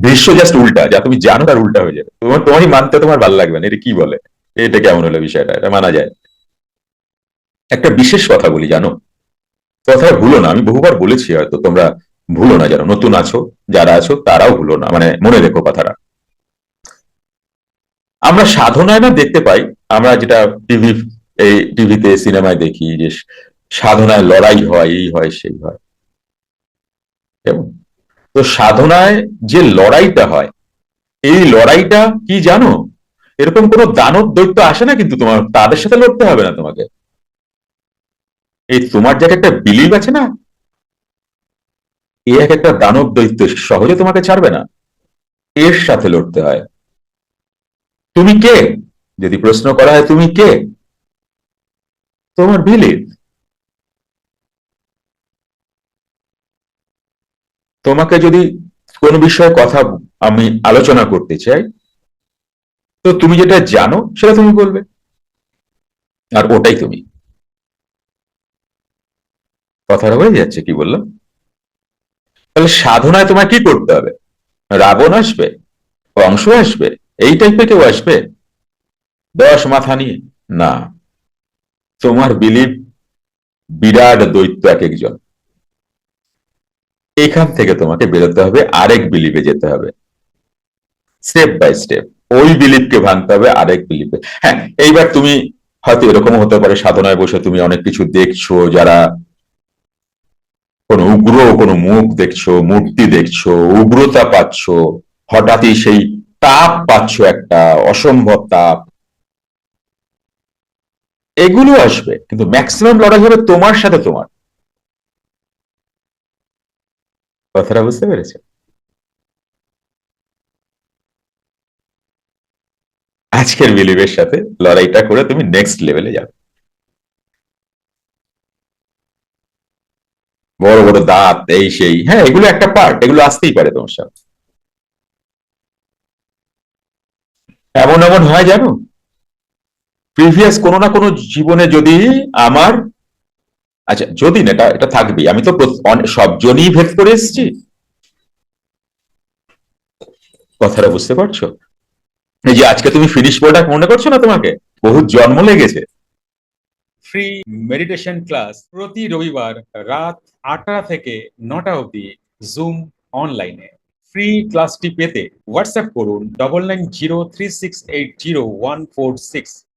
দৃশ্য জাস্ট উল্টা, যা তুমি জানো তার উল্টা হয়ে যাবে, তোমারই মানতে তোমার ভালো লাগবে না, এটা কি বলে, এটা কেমন হলো বিষয়টা, এটা মানা যায়? একটা বিশেষ কথা বলি জানো, কথাটা ভুলো না, আমি বহুবার বলেছি, হয়তো তোমরা ভুলো না, যারা নতুন আছো, যারা আছো তারাও ভুলো না, মানে মনে রেখো কথাটা। আমরা সাধনায় না দেখতে পাই, আমরা যেটা টিভি, এই টিভিতে সিনেমায় দেখি যে সাধনায় লড়াই হয়, এই হয় সেই হয়, কেমন? তো সাধনায় যে লড়াইটা হয়, এই লড়াইটা কি জানো? এরকম কোন দানব দৈত্য আসে না, কিন্তু তোমার তাদের সাথে লড়তে হবে না তোমাকে। এই তোমার যে একটা বিলিভ আছে না, এই এক একটা দানব দৈত্য সহজে তোমাকে ছাড়বে না, এর সাথে লড়তে হয়। তুমি কে? যদি প্রশ্ন করা হয় তুমি কে, তোমার বিলিভ। তোমাকে যদি কোন বিষয়ে কথা আমি আলোচনা করতে চাই, তো তুমি যেটা জানো সেটা তুমি বলবে, আর ওটাই তুমি। কথাটা হয়ে যাচ্ছে, কি বললাম? তাহলে সাধনায় তোমায় কি করতে হবে? রাবণ আসবে, কংস আসবে, এই টাইপের কেউ আসবে 10 মাথা নিয়ে? না, তোমার বিলিভ বিরাট দৈত্য এক একজন। এখান থেকে তোমাকে বেরোতে হবে, আরেক বিলিভে যেতে হবে, স্টেপ বাই স্টেপ। ওই বিলিভকে ভাঙতে হবে আরেক বিলিভে। হ্যাঁ, এইবার তুমি হয়তো এরকম হতে পারে, সাধনায় বসে তুমি অনেক কিছু দেখছো, যারা কোনো উগ্র কোনো মুখ দেখছো, মূর্তি দেখছো, উগ্রতা পাচ্ছ, হঠাৎই সেই তাপ পাচ্ছ, একটা অসম্ভব তাপ, এগুলো আসবে, কিন্তু ম্যাক্সিমাম লড়াই হবে তোমার সাথে তোমার। কথাটা বুঝতে পেরেছে? আজকের বিলিভের সাথে লড়াইটা করে তুমি নেক্সট লেভেলে যাবে। বড় বড় দাঁত, এই সেই, হ্যাঁ এগুলো একটা পার্ট, এগুলো আসতেই পারে তোমার সাথে। এমন এমন হয় জানো, প্রিভিয়াস কোনো না কোনো জীবনে যদি আমার, আচ্ছা যদি না, এটা এটা থাকবেই, আমি তো সব জনই ভেদ করে এসেছি। কথাটা বুঝতে পারছো? এই যে আজকে তুমি ফিনিশ প্রোডাক্ট মনে করছো না, তোমাকে বহু জন্ম লেগেছে। ফ্রি মেডিটেশন ক্লাস প্রতি রবিবার রাত 8টা থেকে 9টা অবধি জুম অনলাইনে। ফ্রি ক্লাসটি পেতে হোয়াটসঅ্যাপ করুন 9903680146।